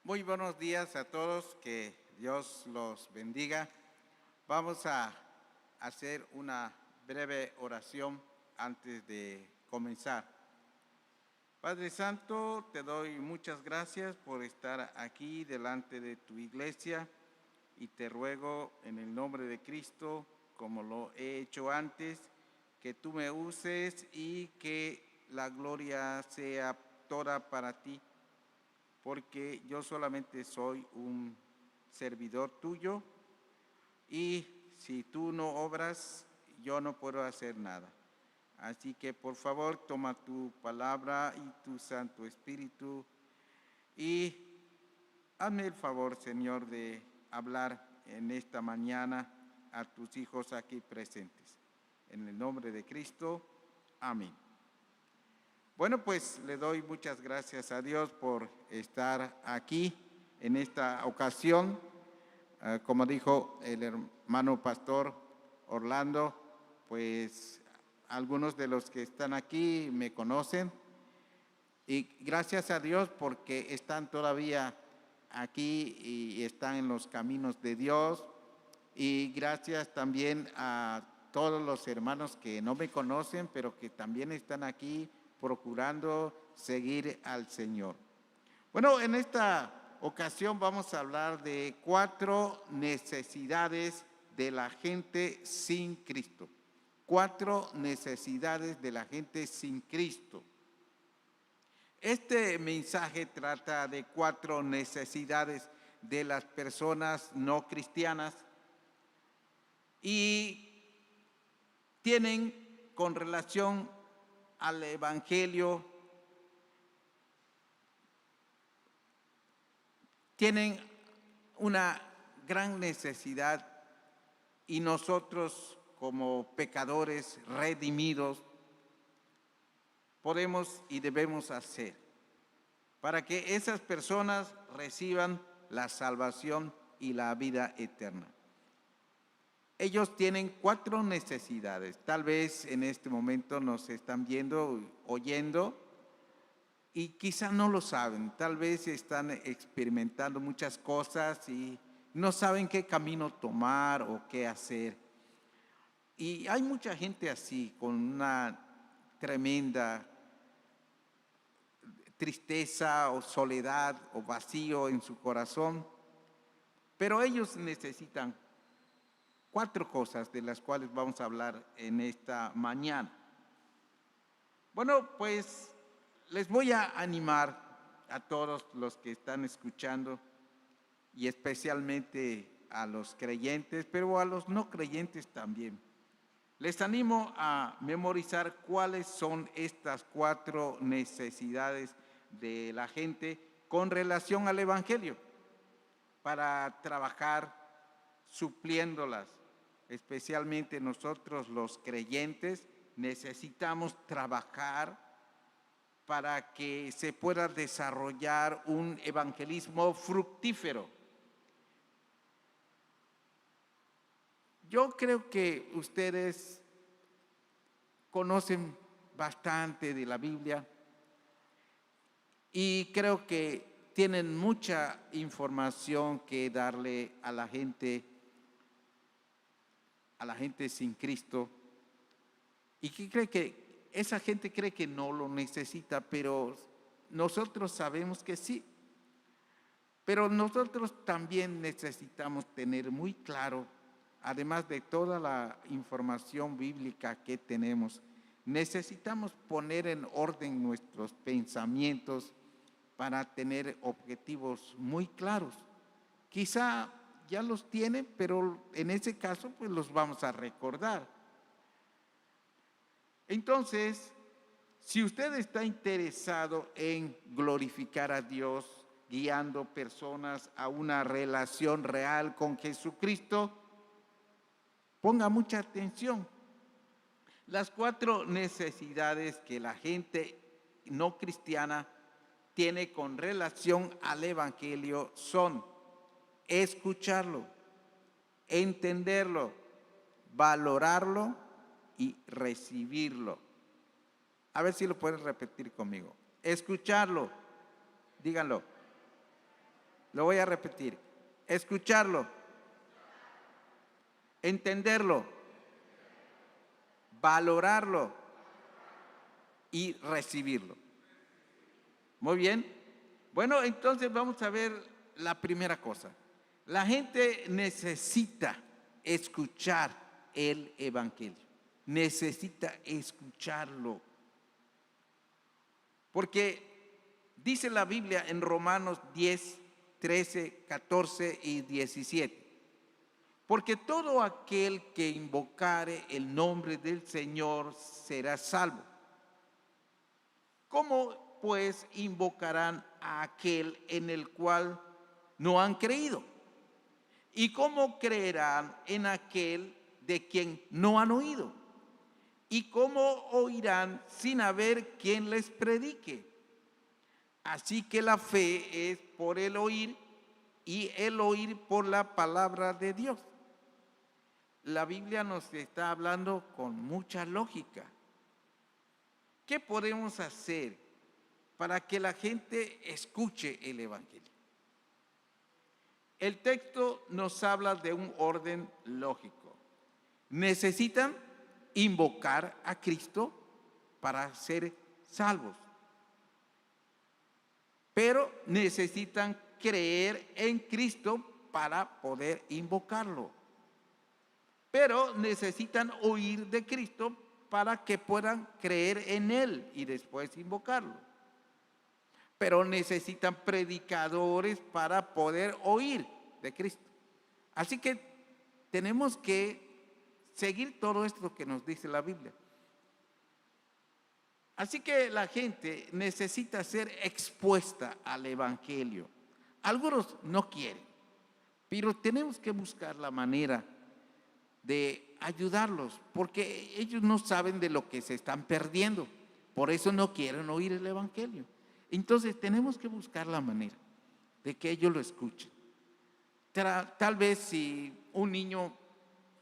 Muy buenos días a todos, que Dios los bendiga. Vamos a hacer una breve oración antes de comenzar. Padre Santo, te doy muchas gracias por estar aquí delante de tu iglesia y te ruego en el nombre de Cristo, como lo he hecho antes, que tú me uses y que la gloria sea toda para ti, porque yo solamente soy un servidor tuyo y si tú no obras, yo no puedo hacer nada. Así que por favor toma tu palabra y tu Santo Espíritu y hazme el favor, Señor, de hablar en esta mañana a tus hijos aquí presentes. En el nombre de Cristo, amén. Bueno, pues le doy muchas gracias a Dios por estar aquí en esta ocasión. Como dijo el hermano pastor Orlando, pues algunos de los que están aquí me conocen y gracias a Dios porque están todavía aquí y están en los caminos de Dios, y gracias también a todos los hermanos que no me conocen, pero que también están aquí procurando seguir al Señor. Bueno, en esta ocasión vamos a hablar de 4 necesidades de la gente sin Cristo. 4 necesidades de la gente sin Cristo. Este mensaje trata de 4 necesidades de las personas no cristianas y tienen con relación al Evangelio, tienen una gran necesidad y nosotros como pecadores redimidos podemos y debemos hacer para que esas personas reciban la salvación y la vida eterna. Ellos tienen 4 necesidades. Tal vez en este momento nos están viendo, oyendo, y quizá no lo saben. Tal vez están experimentando muchas cosas y no saben qué camino tomar o qué hacer. Y hay mucha gente así, con una tremenda tristeza o soledad o vacío en su corazón, pero ellos necesitan 4 cosas de las cuales vamos a hablar en esta mañana. Bueno, pues les voy a animar a todos los que están escuchando y especialmente a los creyentes, pero a los no creyentes también. Les animo a memorizar cuáles son estas 4 necesidades de la gente con relación al Evangelio, para trabajar supliéndolas. Especialmente nosotros los creyentes necesitamos trabajar para que se pueda desarrollar un evangelismo fructífero. Yo creo que ustedes conocen bastante de la Biblia y creo que tienen mucha información que darle a la gente sin Cristo, y que cree que esa gente cree que no lo necesita, pero nosotros sabemos que sí. Pero nosotros también necesitamos tener muy claro, además de toda la información bíblica que tenemos, necesitamos poner en orden nuestros pensamientos para tener objetivos muy claros. Quizá ya los tiene, pero en ese caso pues los vamos a recordar. Entonces, si usted está interesado en glorificar a Dios, guiando personas a una relación real con Jesucristo, ponga mucha atención. Las 4 necesidades que la gente no cristiana tiene con relación al Evangelio son escucharlo, entenderlo, valorarlo y recibirlo. A ver si lo puedes repetir conmigo. Escucharlo, díganlo. Lo voy a repetir. Escucharlo, entenderlo, valorarlo y recibirlo. Muy bien. Bueno, entonces vamos a ver la primera cosa. La gente necesita escuchar el Evangelio. Necesita escucharlo. Porque dice la Biblia en Romanos 10, 13, 14 y 17. Porque todo aquel que invocare el nombre del Señor será salvo. ¿Cómo pues invocarán a aquel en el cual no han creído? ¿Y cómo creerán en aquel de quien no han oído? ¿Y cómo oirán sin haber quien les predique? Así que la fe es por el oír y el oír por la palabra de Dios. La Biblia nos está hablando con mucha lógica. ¿Qué podemos hacer para que la gente escuche el Evangelio? El texto nos habla de un orden lógico. Necesitan invocar a Cristo para ser salvos, pero necesitan creer en Cristo para poder invocarlo. Pero necesitan oír de Cristo para que puedan creer en Él y después invocarlo. Pero necesitan predicadores para poder oír de Cristo. Así que tenemos que seguir todo esto que nos dice la Biblia. Así que la gente necesita ser expuesta al Evangelio. Algunos no quieren, pero tenemos que buscar la manera de ayudarlos, porque ellos no saben de lo que se están perdiendo. Por eso no quieren oír el Evangelio. Entonces tenemos que buscar la manera de que ellos lo escuchen. Tal vez si un niño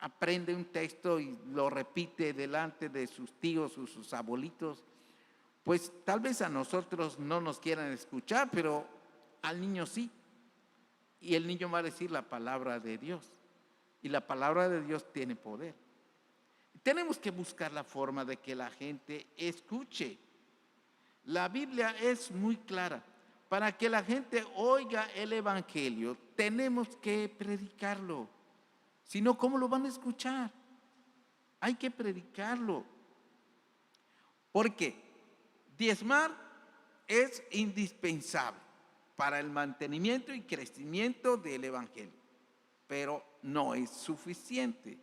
aprende un texto y lo repite delante de sus tíos o sus abuelitos, pues tal vez a nosotros no nos quieran escuchar, pero al niño sí. Y el niño va a decir la palabra de Dios. Y la palabra de Dios tiene poder. Tenemos que buscar la forma de que la gente escuche. La Biblia es muy clara. Para que la gente oiga el Evangelio, tenemos que predicarlo. Si no, ¿cómo lo van a escuchar? Hay que predicarlo. Porque diezmar es indispensable para el mantenimiento y crecimiento del Evangelio, pero no es suficiente.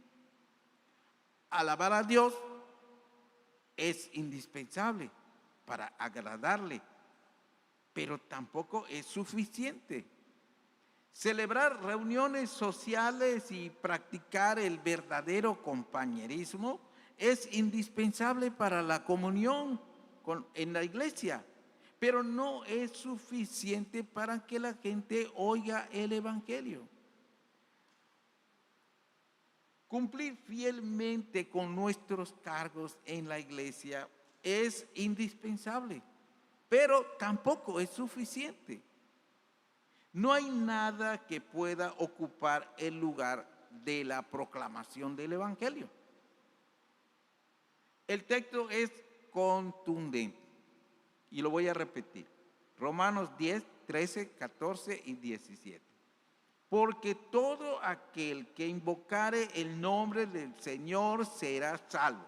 Alabar a Dios es indispensable para agradarle, pero tampoco es suficiente. Celebrar reuniones sociales y practicar el verdadero compañerismo es indispensable para la comunión en la iglesia, pero no es suficiente para que la gente oiga el Evangelio. Cumplir fielmente con nuestros cargos en la iglesia es indispensable, pero tampoco es suficiente. No hay nada que pueda ocupar el lugar de la proclamación del Evangelio. El texto es contundente y lo voy a repetir. Romanos 10, 13, 14 y 17. Porque todo aquel que invocare el nombre del Señor será salvo.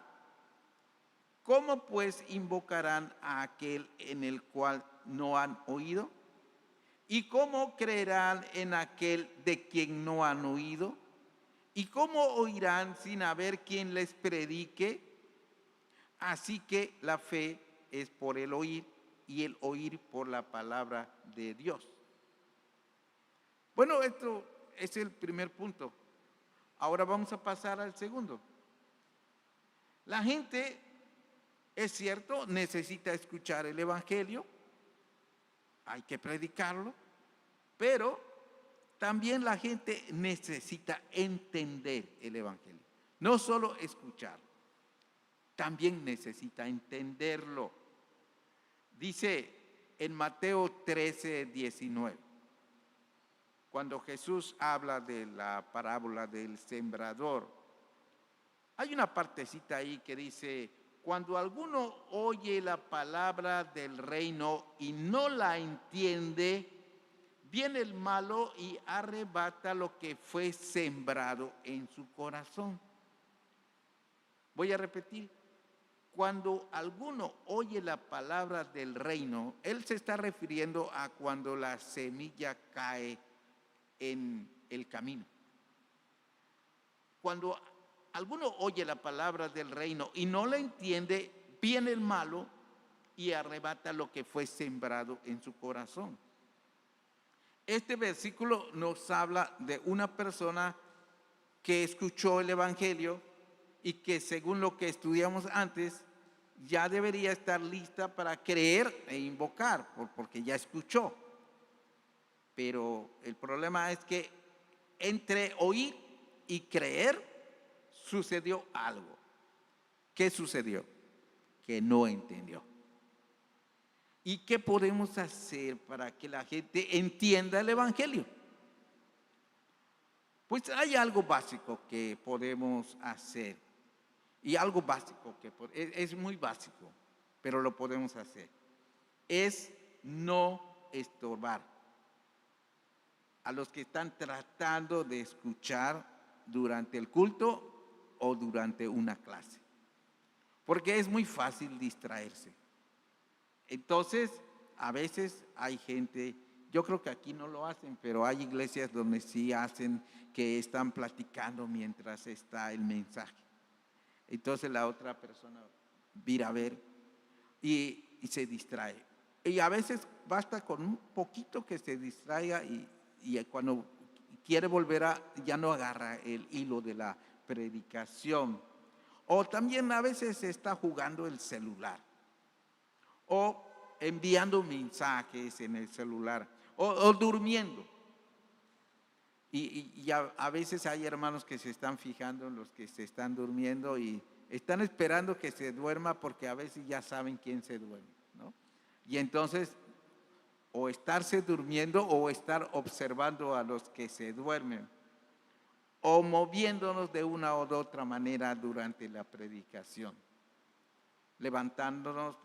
¿Cómo pues invocarán a aquel en el cual no han oído? ¿Y cómo creerán en aquel de quien no han oído? ¿Y cómo oirán sin haber quien les predique? Así que la fe es por el oír y el oír por la palabra de Dios. Bueno, esto es el primer punto. Ahora vamos a pasar al segundo. La gente, es cierto, necesita escuchar el Evangelio, hay que predicarlo, pero también la gente necesita entender el Evangelio. No solo escucharlo, también necesita entenderlo. Dice en Mateo 13, 19. cuando Jesús habla de la parábola del sembrador, hay una partecita ahí que dice: cuando alguno oye la palabra del reino y no la entiende, viene el malo y arrebata lo que fue sembrado en su corazón. Voy a repetir: cuando alguno oye la palabra del reino, él se está refiriendo a cuando la semilla cae en el camino. Cuando alguno oye la palabra del reino y no la entiende, viene el malo y arrebata lo que fue sembrado en su corazón. Este versículo nos habla de una persona que escuchó el evangelio y que, según lo que estudiamos antes, ya debería estar lista para creer e invocar, porque ya escuchó. Pero el problema es que entre oír y creer sucedió algo. ¿Qué sucedió? Que no entendió. ¿Y qué podemos hacer para que la gente entienda el evangelio? Pues hay algo básico que podemos hacer. Y algo básico, es muy básico, pero lo podemos hacer. Es no estorbar a los que están tratando de escuchar durante el culto o durante una clase. Porque es muy fácil distraerse. Entonces, a veces hay gente, yo creo que aquí no lo hacen, pero hay iglesias donde sí hacen, que están platicando mientras está el mensaje. Entonces la otra persona vira a ver y se distrae. Y a veces basta con un poquito que se distraiga y cuando quiere volver ya no agarra el hilo de la predicación. O también a veces se está jugando el celular o enviando mensajes en el celular o durmiendo. Y a veces hay hermanos que se están fijando en los que se están durmiendo y están esperando que se duerma, porque a veces ya saben quién se duerme, ¿no? Y entonces, o estarse durmiendo o estar observando a los que se duermen, o moviéndonos de una o de otra manera durante la predicación, levantándonos,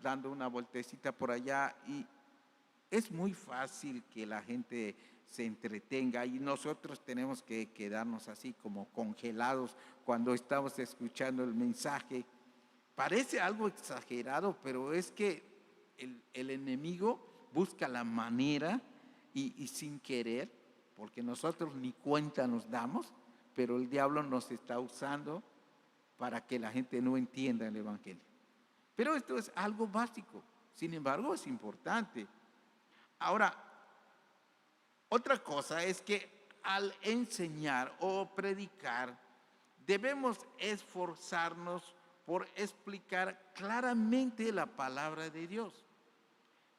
dando una vueltecita por allá, y es muy fácil que la gente se entretenga y nosotros tenemos que quedarnos así como congelados cuando estamos escuchando el mensaje. Parece algo exagerado, pero es que el enemigo busca la manera y sin querer, porque nosotros ni cuenta nos damos, pero el diablo nos está usando para que la gente no entienda el evangelio. Pero esto es algo básico, sin embargo es importante. Ahora, otra cosa es que al enseñar o predicar debemos esforzarnos por explicar claramente la palabra de Dios.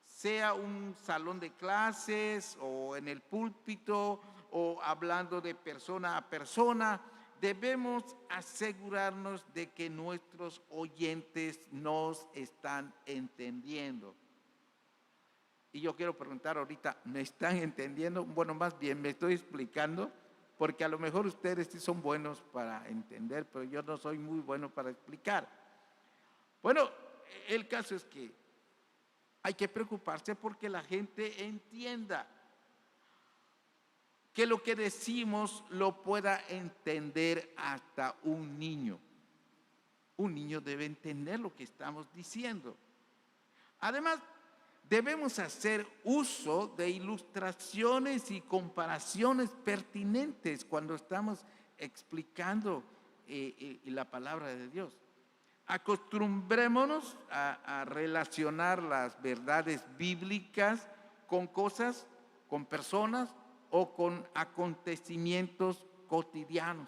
Sea un salón de clases o en el púlpito o hablando de persona a persona, debemos asegurarnos de que nuestros oyentes nos están entendiendo. Y yo quiero preguntar ahorita, ¿me están entendiendo? Bueno, más bien me estoy explicando, porque a lo mejor ustedes sí son buenos para entender, pero yo no soy muy bueno para explicar. Bueno, el caso es que hay que preocuparse porque la gente entienda, que lo que decimos lo pueda entender hasta un niño. Un niño debe entender lo que estamos diciendo. Además, debemos hacer uso de ilustraciones y comparaciones pertinentes cuando estamos explicando la palabra de Dios. Acostumbrémonos a relacionar las verdades bíblicas con cosas, con personas o con acontecimientos cotidianos,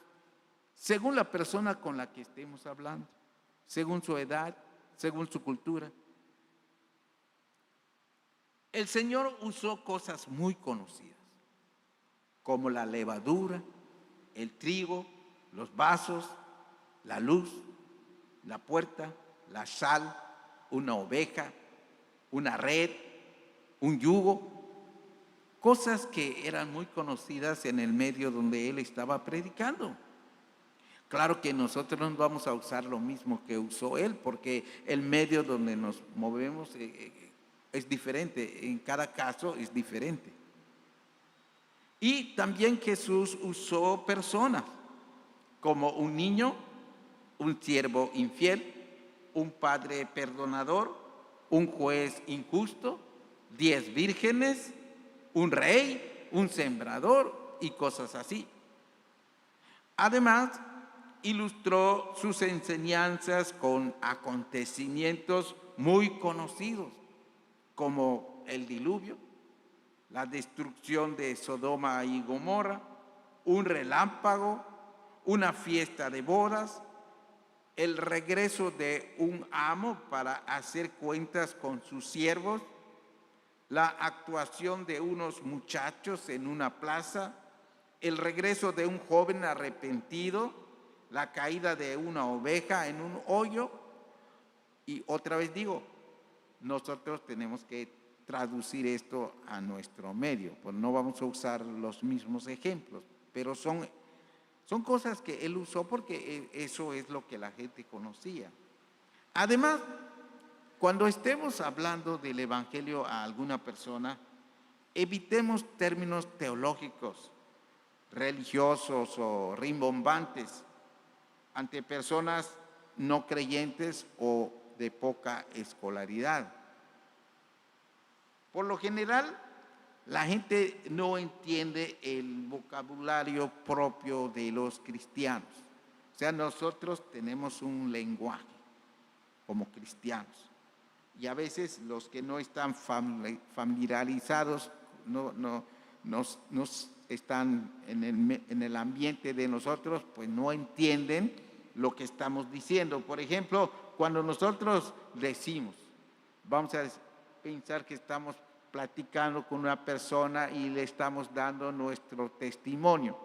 según la persona con la que estemos hablando, según su edad, según su cultura. El Señor usó cosas muy conocidas, como la levadura, el trigo, los vasos, la luz, la puerta, la sal, una oveja, una red, un yugo. cosas que eran muy conocidas en el medio donde él estaba predicando. Claro que nosotros no vamos a usar lo mismo que usó él, porque el medio donde nos movemos es diferente, en cada caso es diferente. Y también Jesús usó personas, como un niño, un siervo infiel, un padre perdonador, un juez injusto, 10 vírgenes, un rey, un sembrador y cosas así. Además, ilustró sus enseñanzas con acontecimientos muy conocidos, como el diluvio, la destrucción de Sodoma y Gomorra, un relámpago, una fiesta de bodas, el regreso de un amo para hacer cuentas con sus siervos, la actuación de unos muchachos en una plaza, el regreso de un joven arrepentido, la caída de una oveja en un hoyo. Y otra vez digo, nosotros tenemos que traducir esto a nuestro medio, pues no vamos a usar los mismos ejemplos, pero son cosas que él usó porque eso es lo que la gente conocía. Además, cuando estemos hablando del evangelio a alguna persona, evitemos términos teológicos, religiosos o rimbombantes ante personas no creyentes o de poca escolaridad. Por lo general, la gente no entiende el vocabulario propio de los cristianos. O sea, nosotros tenemos un lenguaje como cristianos. Y a veces los que no están familiarizados, no están en el ambiente de nosotros, pues no entienden lo que estamos diciendo. Por ejemplo, cuando nosotros decimos, vamos a pensar que estamos platicando con una persona y le estamos dando nuestro testimonio.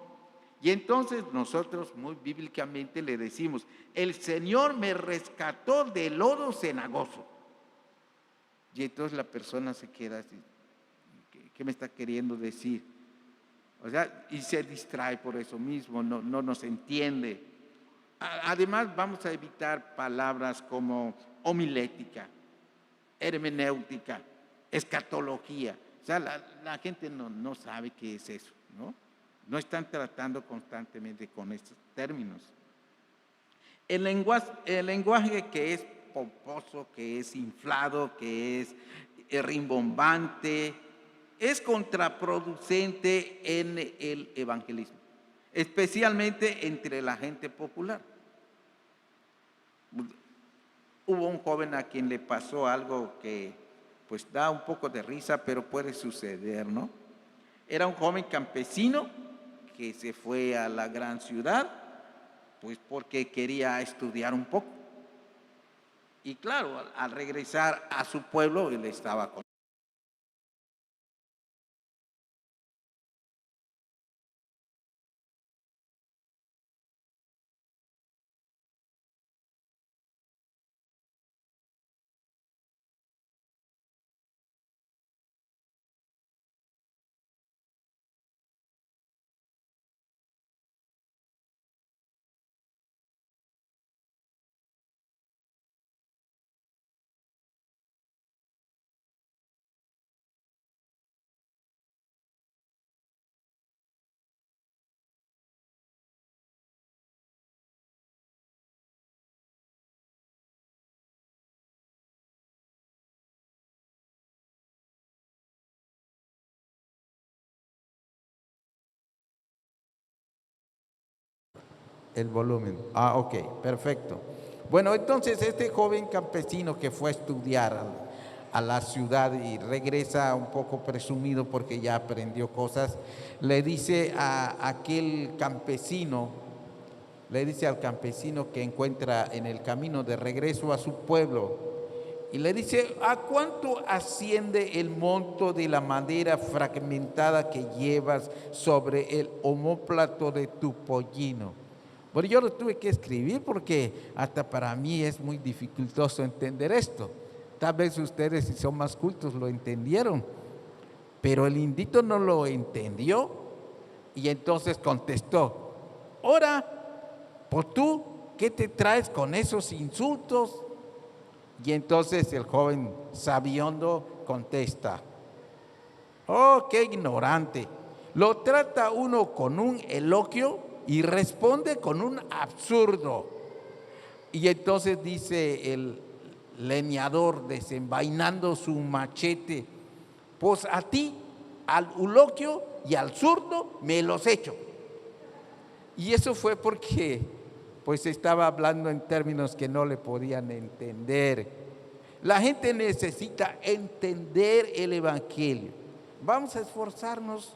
Y entonces nosotros muy bíblicamente le decimos, el Señor me rescató del lodo cenagoso. Y entonces la persona se queda así, ¿qué me está queriendo decir? O sea, y se distrae por eso mismo, no nos entiende. Además, vamos a evitar palabras como homilética, hermenéutica, escatología. O sea, la gente no sabe qué es eso, ¿no? No están tratando constantemente con estos términos. El lenguaje que es pomposo, que es inflado, que es rimbombante, es contraproducente en el evangelismo, especialmente entre la gente popular. Hubo un joven a quien le pasó algo que pues da un poco de risa, pero puede suceder, ¿no? Era un joven campesino que se fue a la gran ciudad, pues porque quería estudiar un poco. Y claro, al regresar a su pueblo, él estaba con el volumen. Ok, perfecto. Bueno, entonces este joven campesino que fue a estudiar a la ciudad y regresa un poco presumido porque ya aprendió cosas, le dice a aquel campesino, le dice al campesino que encuentra en el camino de regreso a su pueblo, y le dice, ¿a cuánto asciende el monto de la madera fragmentada que llevas sobre el omóplato de tu pollino? Bueno, yo lo tuve que escribir porque hasta para mí es muy dificultoso entender esto. Tal vez ustedes, si son más cultos, lo entendieron. Pero el indito no lo entendió y entonces contestó: ahora, pues tú, ¿qué te traes con esos insultos? Y entonces el joven sabiondo contesta: oh, qué ignorante. Lo trata uno con un elogio y responde con un absurdo. Y entonces dice el leñador, desenvainando su machete: pues a ti, al eloquio y al zurdo, me los echo. Y eso fue porque pues estaba hablando en términos que no le podían entender. La gente necesita entender el Evangelio. Vamos a esforzarnos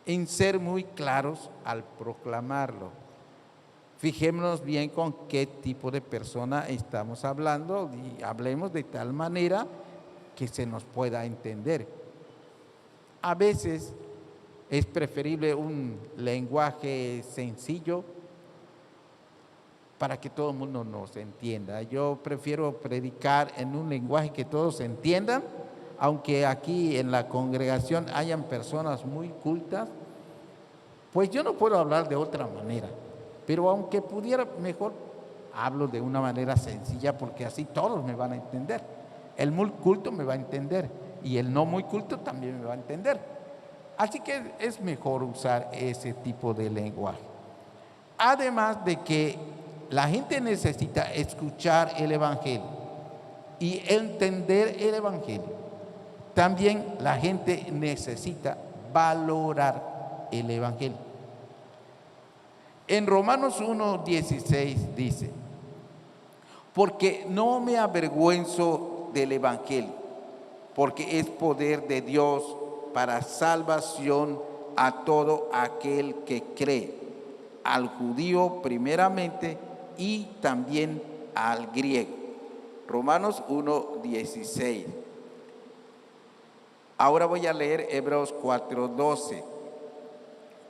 en ser muy claros al proclamarlo. Fijémonos bien con qué tipo de persona estamos hablando y hablemos de tal manera que se nos pueda entender. A veces es preferible un lenguaje sencillo para que todo el mundo nos entienda. Yo prefiero predicar en un lenguaje que todos entiendan, aunque aquí en la congregación hayan personas muy cultas, pues yo no puedo hablar de otra manera. Pero aunque pudiera, mejor hablo de una manera sencilla, porque así todos me van a entender. El muy culto me va a entender y el no muy culto también me va a entender. Así que es mejor usar ese tipo de lenguaje. Además de que la gente necesita escuchar el Evangelio y entender el Evangelio, también la gente necesita valorar el Evangelio. En Romanos 1:16 dice: porque no me avergüenzo del Evangelio, porque es poder de Dios para salvación a todo aquel que cree, al judío primeramente y también al griego. Romanos 1:16. Ahora voy a leer Hebreos 4:12.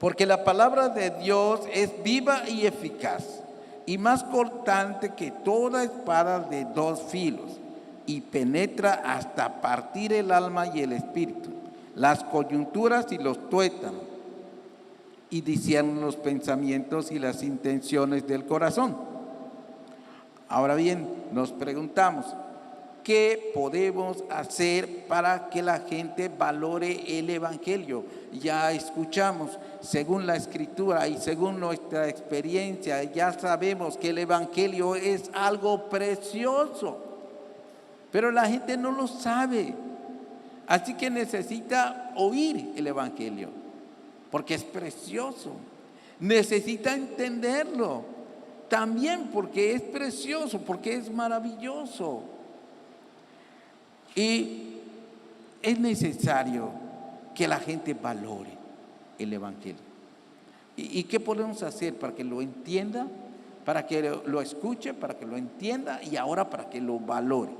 Porque la palabra de Dios es viva y eficaz, y más cortante que toda espada de dos filos, y penetra hasta partir el alma y el espíritu, las coyunturas y los tuétanos, y discierne los pensamientos y las intenciones del corazón. Ahora bien, nos preguntamos: ¿qué podemos hacer para que la gente valore el Evangelio? Ya escuchamos, según la Escritura y según nuestra experiencia, ya sabemos que el Evangelio es algo precioso, pero la gente no lo sabe. Así que necesita oír el Evangelio, porque es precioso. Necesita entenderlo, también porque es precioso, porque es maravilloso. Y es necesario que la gente valore el Evangelio. ¿Y qué podemos hacer para que lo entienda, para que lo escuche, para que lo entienda y ahora para que lo valore?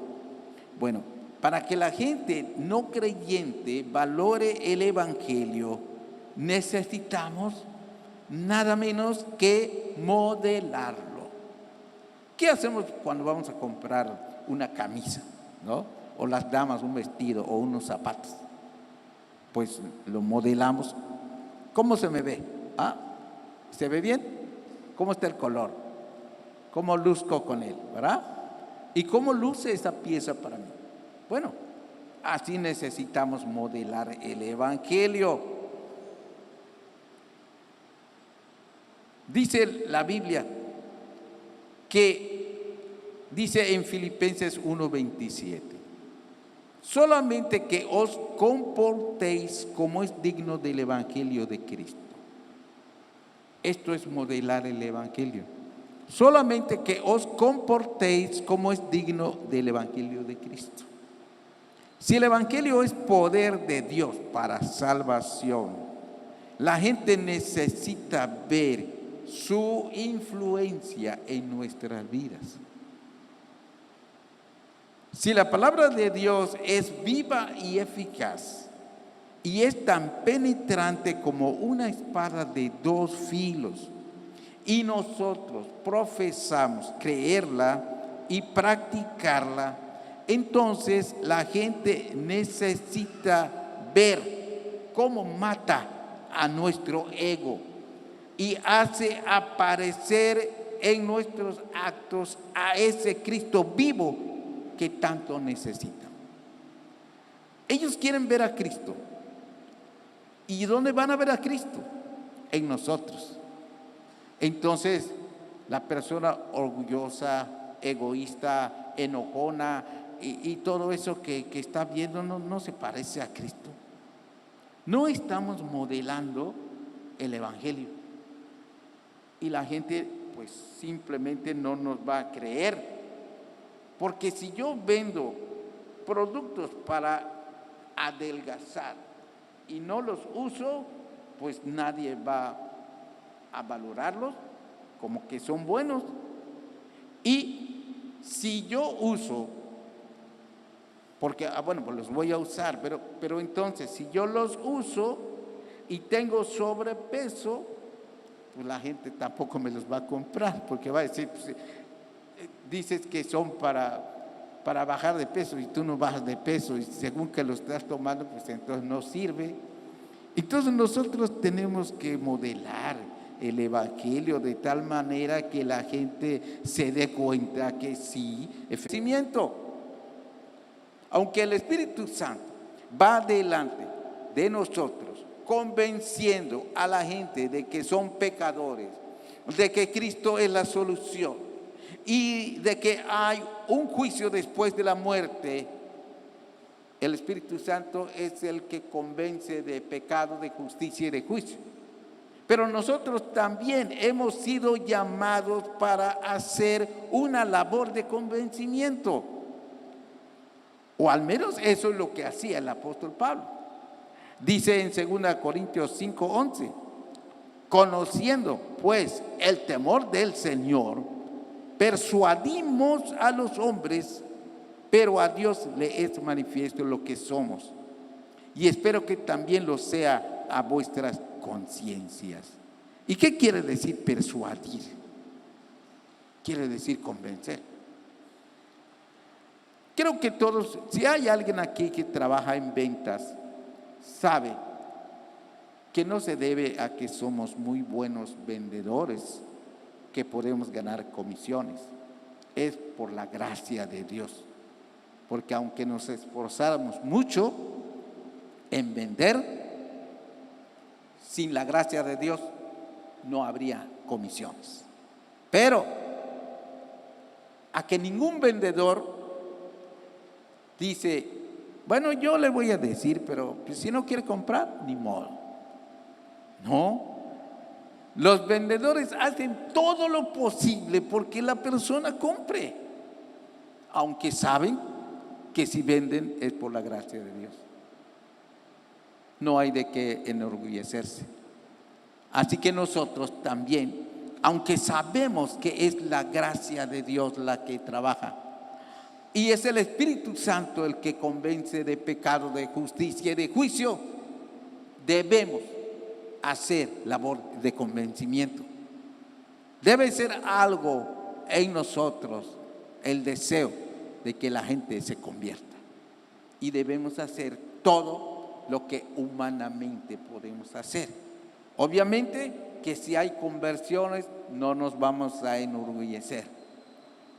Bueno, para que la gente no creyente valore el Evangelio, necesitamos nada menos que modelarlo. ¿Qué hacemos cuando vamos a comprar una camisa, no? O las damas un vestido o unos zapatos? Pues lo modelamos. ¿Cómo se me ve? ¿Ah? ¿Se ve bien? ¿Cómo está el color? ¿Cómo luzco con él? ¿Verdad? ¿Y cómo luce esa pieza para mí? Bueno, así necesitamos modelar el Evangelio. Dice la Biblia que, dice en Filipenses 1:27, solamente que os comportéis como es digno del Evangelio de Cristo. Esto es modelar el Evangelio. Solamente que os comportéis como es digno del Evangelio de Cristo. Si el Evangelio es poder de Dios para salvación, la gente necesita ver su influencia en nuestras vidas. Si la palabra de Dios es viva y eficaz y es tan penetrante como una espada de dos filos, y nosotros profesamos creerla y practicarla, entonces la gente necesita ver cómo mata a nuestro ego y hace aparecer en nuestros actos a ese Cristo vivo que tanto necesitan. Ellos quieren ver a Cristo. ¿Y dónde van a ver a Cristo? En nosotros. Entonces, la persona orgullosa, egoísta, enojona y todo eso que está viendo no se parece a Cristo. No estamos modelando el Evangelio. Y la gente pues simplemente no nos va a creer. Porque si yo vendo productos para adelgazar y no los uso, pues nadie va a valorarlos como que son buenos. Y si yo uso, porque bueno, pues los voy a usar, pero entonces si yo los uso y tengo sobrepeso, pues la gente tampoco me los va a comprar, porque va a decir, pues, dices que son para bajar de peso y tú no bajas de peso, y según que lo estás tomando, pues entonces no sirve. Entonces nosotros tenemos que modelar el Evangelio de tal manera que la gente se dé cuenta que sí, efectivamente, aunque el Espíritu Santo va delante de nosotros, convenciendo a la gente de que son pecadores, de que Cristo es la solución y de que hay un juicio después de la muerte, el Espíritu Santo es el que convence de pecado, de justicia y de juicio. Pero nosotros también hemos sido llamados para hacer una labor de convencimiento. O al menos eso es lo que hacía el apóstol Pablo. Dice en 2 Corintios 5:11, conociendo pues el temor del Señor, persuadimos a los hombres, pero a Dios le es manifiesto lo que somos. Y espero que también lo sea a vuestras conciencias. ¿Y qué quiere decir persuadir? Quiere decir convencer. Creo que todos, si hay alguien aquí que trabaja en ventas, sabe que no se debe a que somos muy buenos vendedores que podemos ganar comisiones. Es por la gracia de Dios. Porque aunque nos esforzáramos mucho en vender, sin la gracia de Dios no habría comisiones. Pero a que ningún vendedor dice, bueno, yo le voy a decir, pero pues, si no quiere comprar, ni modo. No. Los vendedores hacen todo lo posible porque la persona compre, aunque saben que si venden es por la gracia de Dios. No hay de qué enorgullecerse. Así que nosotros también, aunque sabemos que es la gracia de Dios la que trabaja, y es el Espíritu Santo el que convence de pecado, de justicia y de juicio, debemos hacer labor de convencimiento. Debe ser algo en nosotros el deseo de que la gente se convierta. Y debemos hacer todo lo que humanamente podemos hacer. Obviamente que si hay conversiones no nos vamos a enorgullecer,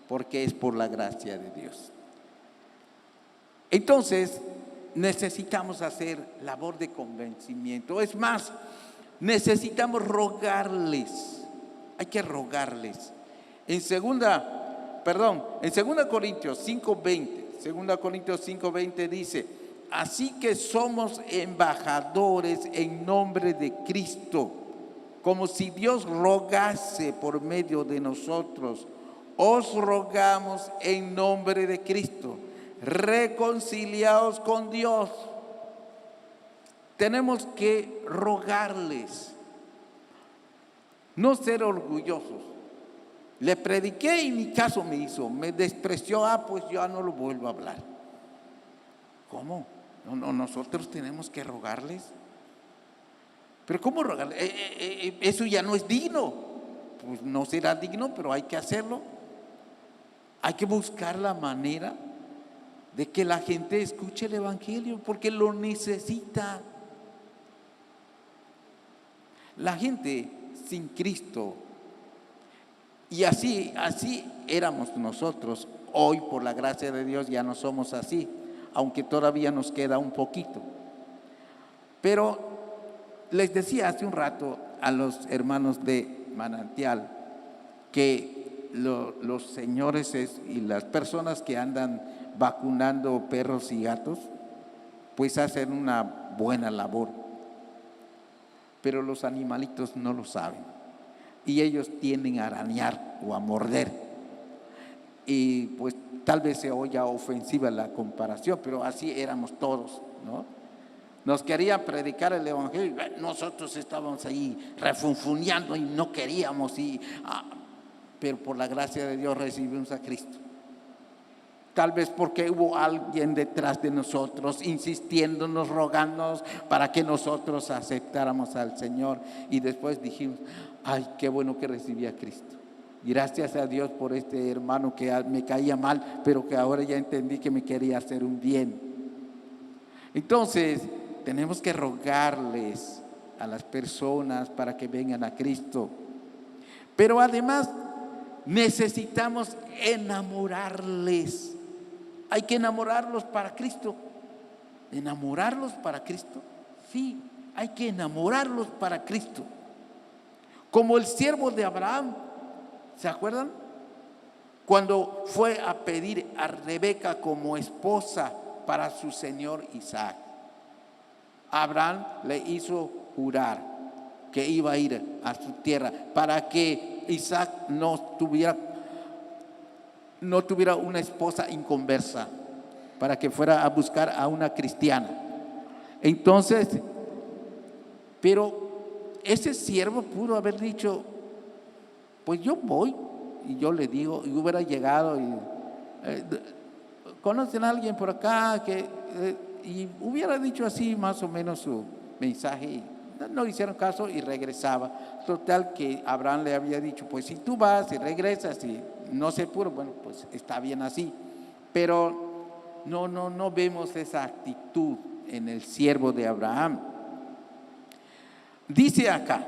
porque es por la gracia de Dios. Entonces, necesitamos hacer labor de convencimiento. Es más, necesitamos rogarles. Hay que rogarles. En 2 Corintios 5:20 dice, así que somos embajadores en nombre de Cristo, como si Dios rogase por medio de nosotros. Os rogamos en nombre de Cristo, reconciliaos con Dios. Tenemos que rogarles, no ser orgullosos. Le prediqué y ni caso me hizo, me despreció, pues ya no lo vuelvo a hablar. ¿Cómo? No, nosotros tenemos que rogarles. ¿Pero cómo rogarles? Eso ya no es digno. Pues no será digno, pero hay que hacerlo. Hay que buscar la manera de que la gente escuche el Evangelio, porque lo necesita. La gente sin Cristo, y así éramos nosotros. Hoy, por la gracia de Dios, ya no somos así, aunque todavía nos queda un poquito. Pero les decía hace un rato a los hermanos de Manantial que los señores y las personas que andan vacunando perros y gatos, pues hacen una buena labor. Pero los animalitos no lo saben y ellos tienden a arañar o a morder. Y pues tal vez se oiga ofensiva la comparación, pero así éramos todos, ¿no? Nos querían predicar el evangelio, nosotros estábamos ahí refunfuñando y no queríamos, pero por la gracia de Dios recibimos a Cristo. Tal vez porque hubo alguien detrás de nosotros insistiéndonos, rogándonos para que nosotros aceptáramos al Señor, y después dijimos: ay, qué bueno que recibí a Cristo. Gracias a Dios por este hermano que me caía mal, pero que ahora ya entendí que me quería hacer un bien. Entonces tenemos que rogarles a las personas para que vengan a Cristo, pero además necesitamos enamorarles. Hay que enamorarlos para Cristo. ¿Enamorarlos para Cristo? Sí, hay que enamorarlos para Cristo. Como el siervo de Abraham, ¿se acuerdan? Cuando fue a pedir a Rebeca como esposa para su señor Isaac, Abraham le hizo jurar que iba a ir a su tierra para que Isaac no tuviera una esposa inconversa, para que fuera a buscar a una cristiana. Entonces, pero ese siervo pudo haber dicho: pues yo voy, y yo le digo, y hubiera llegado y ¿conocen a alguien por acá? Y hubiera dicho así más o menos su mensaje, y no hicieron caso y regresaba. Total que Abraham le había dicho: pues si tú vas y regresas y no se pudo, bueno, pues está bien así. Pero no vemos esa actitud en el siervo de Abraham. Dice acá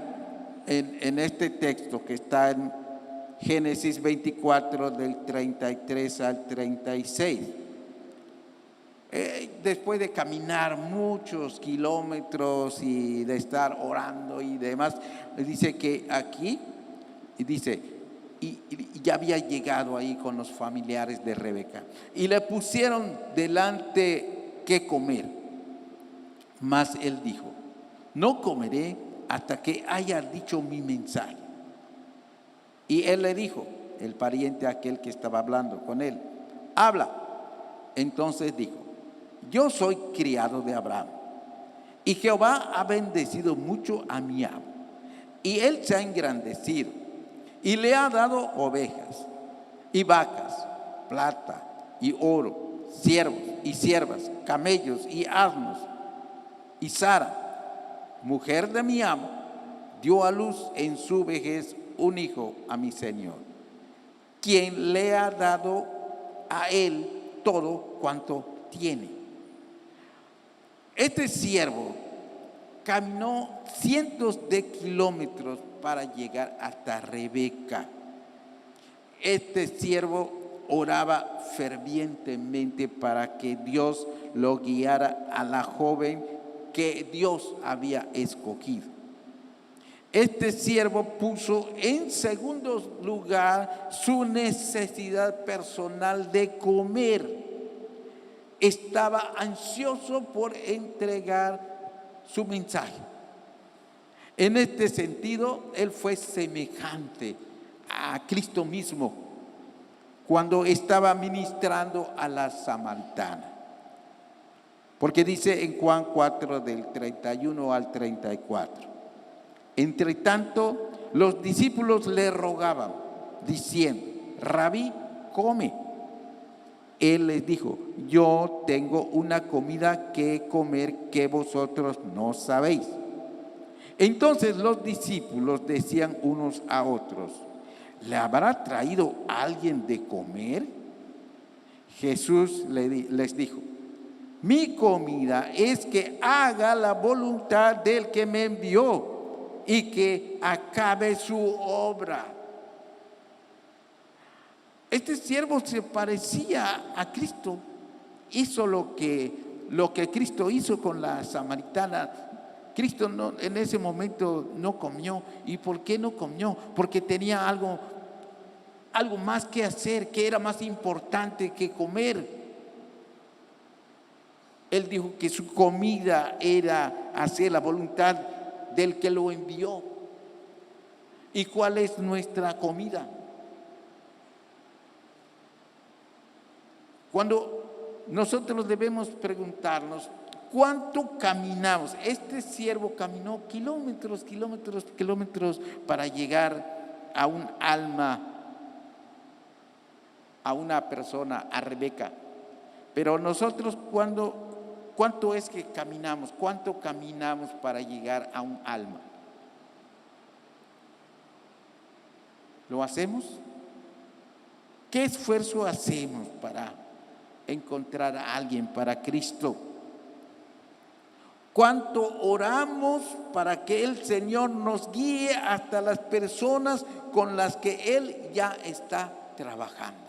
en este texto que está en Génesis 24 del 33 al 36, después de caminar muchos kilómetros y de estar orando y demás, dice que aquí, dice, y ya había llegado ahí con los familiares de Rebeca y le pusieron delante qué comer, mas él dijo: no comeré hasta que haya dicho mi mensaje. Y él le dijo, el pariente aquel que estaba hablando con él: habla. Entonces dijo: yo soy criado de Abraham, y Jehová ha bendecido mucho a mi amo, y él se ha engrandecido, y le ha dado ovejas, y vacas, plata y oro, siervos y siervas, camellos y asnos. Y Sara, mujer de mi amo, dio a luz en su vejez un hijo a mi Señor, quien le ha dado a él todo cuanto tiene. Este siervo caminó cientos de kilómetros para llegar hasta Rebeca. Este siervo oraba fervientemente para que Dios lo guiara a la joven que Dios había escogido. Este siervo puso en segundo lugar su necesidad personal de comer. Estaba ansioso por entregar su mensaje. En este sentido, él fue semejante a Cristo mismo cuando estaba ministrando a la samaritana. Porque dice en Juan 4 del 31 al 34: entre tanto, los discípulos le rogaban, diciendo: Rabí, come. Él les dijo: yo tengo una comida que comer que vosotros no sabéis. Entonces los discípulos decían unos a otros: ¿le habrá traído alguien de comer? Jesús les dijo: mi comida es que haga la voluntad del que me envió y que acabe su obra. Este siervo se parecía a Cristo, hizo lo que Cristo hizo con la samaritana. Cristo en ese momento no comió. ¿Y por qué no comió? Porque tenía algo más que hacer, que era más importante que comer. Él dijo que su comida era hacer la voluntad del que lo envió. ¿Y cuál es nuestra comida? Cuando nosotros debemos preguntarnos, ¿cuánto caminamos? Este siervo caminó kilómetros para llegar a un alma, a una persona, a Rebeca. Pero nosotros, ¿cuánto es que caminamos? ¿Cuánto caminamos para llegar a un alma? ¿Lo hacemos? ¿Qué esfuerzo hacemos para encontrar a alguien para Cristo? ¿Cuánto oramos para que el Señor nos guíe hasta las personas con las que Él ya está trabajando?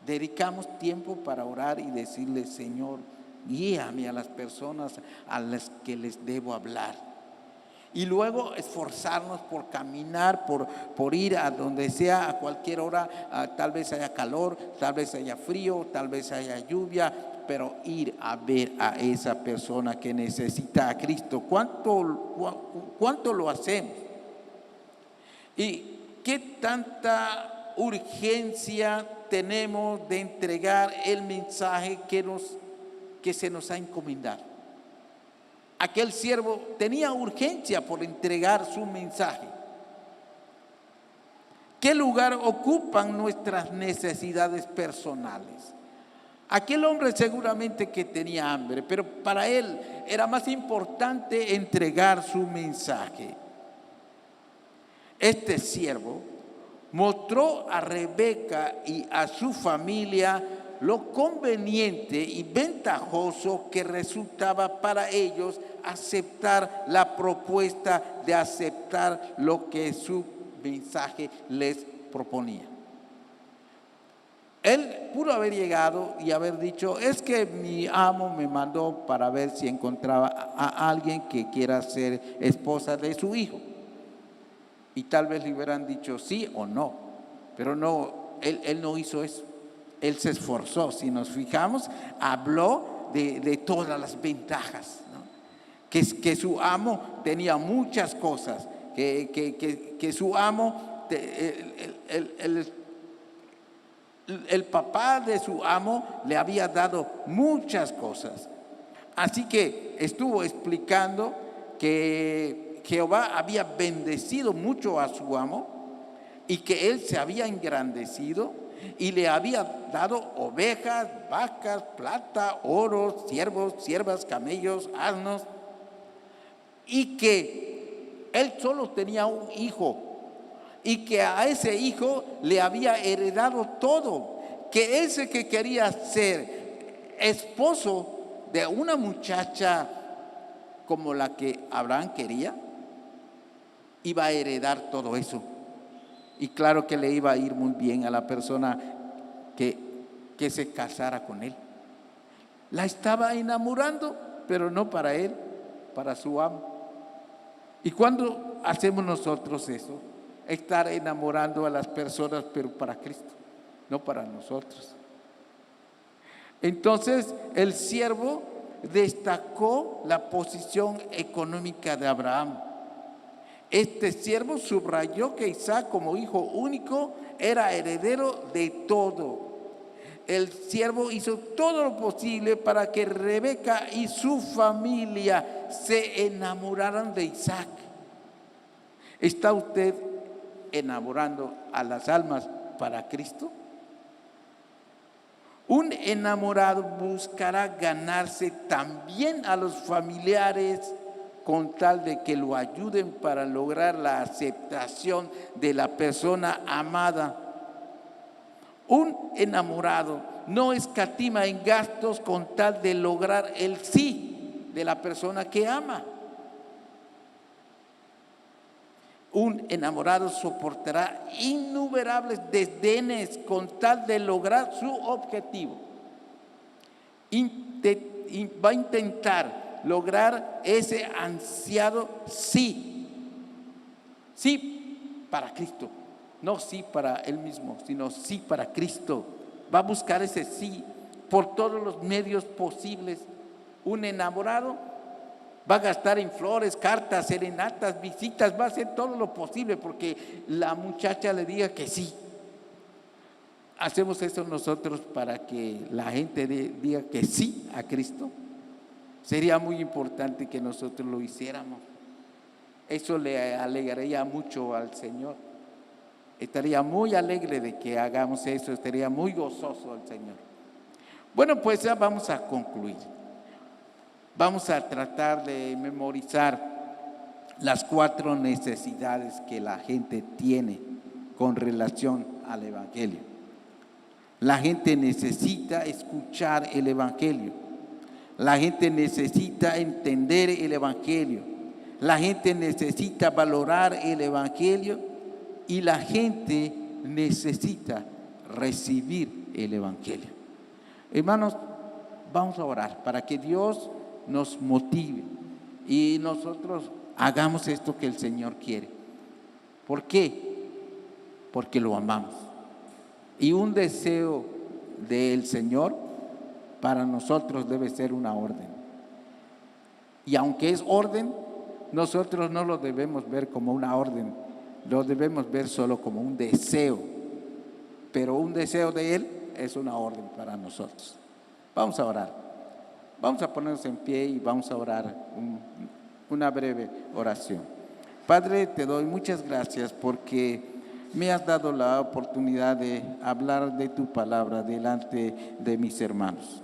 Dedicamos tiempo para orar y decirle: Señor, guíame a las personas a las que les debo hablar. Y luego esforzarnos por caminar, por ir a donde sea, a cualquier hora. Tal vez haya calor, tal vez haya frío, tal vez haya lluvia, pero ir a ver a esa persona que necesita a Cristo. ¿Cuánto lo hacemos? ¿Y qué tanta urgencia tenemos de entregar el mensaje que se nos ha encomendado? Aquel siervo tenía urgencia por entregar su mensaje. ¿Qué lugar ocupan nuestras necesidades personales? Aquel hombre seguramente que tenía hambre, pero para él era más importante entregar su mensaje. Este siervo mostró a Rebeca y a su familia lo conveniente y ventajoso que resultaba para ellos aceptar la propuesta de aceptar lo que su mensaje les proponía. Él pudo haber llegado y haber dicho: es que mi amo me mandó para ver si encontraba a alguien que quiera ser esposa de su hijo. Y tal vez le hubieran dicho sí o no, pero no, él no hizo eso. Él se esforzó. Si nos fijamos, habló de todas las ventajas, ¿no? Que su amo tenía muchas cosas, que su amo, el papá de su amo le había dado muchas cosas. Así que estuvo explicando que Jehová había bendecido mucho a su amo y que él se había engrandecido y le había dado ovejas, vacas, plata, oro, siervos, siervas, camellos, asnos, y que él solo tenía un hijo y que a ese hijo le había heredado todo, que ese que quería ser esposo de una muchacha como la que Abraham quería, iba a heredar todo eso. Y claro que le iba a ir muy bien a la persona que se casara con él. La estaba enamorando, pero no para él, para su amo. ¿Y cuándo hacemos nosotros eso? Estar enamorando a las personas, pero para Cristo, no para nosotros. Entonces el siervo destacó la posición económica de Abraham. Este siervo subrayó que Isaac, como hijo único, era heredero de todo. El siervo hizo todo lo posible para que Rebeca y su familia se enamoraran de Isaac. ¿Está usted enamorando a las almas para Cristo? Un enamorado buscará ganarse también a los familiares con tal de que lo ayuden para lograr la aceptación de la persona amada. Un enamorado no escatima en gastos con tal de lograr el sí de la persona que ama. Un enamorado soportará innumerables desdenes con tal de lograr su objetivo. Va a intentar lograr ese ansiado sí. Sí para Cristo. No sí para él mismo, sino sí para Cristo. Va a buscar ese sí por todos los medios posibles. Un enamorado va a gastar en flores, cartas, serenatas, visitas, va a hacer todo lo posible porque la muchacha le diga que sí. ¿Hacemos eso nosotros para que la gente diga que sí a Cristo? Sería muy importante que nosotros lo hiciéramos. Eso le alegraría mucho al Señor. Estaría muy alegre de que hagamos eso, estaría muy gozoso al Señor. Bueno, pues ya vamos a concluir. Vamos a tratar de memorizar las 4 necesidades que la gente tiene con relación al Evangelio. La gente necesita escuchar el Evangelio. La gente necesita entender el Evangelio. La gente necesita valorar el Evangelio. Y la gente necesita recibir el Evangelio. Hermanos, vamos a orar para que Dios nos motive y nosotros hagamos esto que el Señor quiere. ¿Por qué? Porque lo amamos. Y un deseo del Señor para nosotros debe ser una orden. Y aunque es orden, nosotros no lo debemos ver como una orden. Lo debemos ver solo como un deseo, pero un deseo de Él es una orden para nosotros. Vamos a orar, vamos a ponernos en pie y vamos a orar una breve oración. Padre, te doy muchas gracias porque me has dado la oportunidad de hablar de tu palabra delante de mis hermanos.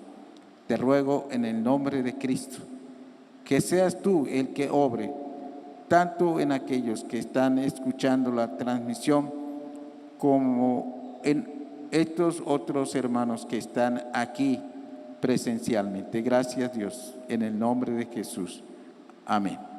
Te ruego en el nombre de Cristo que seas tú el que obre tanto en aquellos que están escuchando la transmisión como en estos otros hermanos que están aquí presencialmente. Gracias, Dios, en el nombre de Jesús. Amén.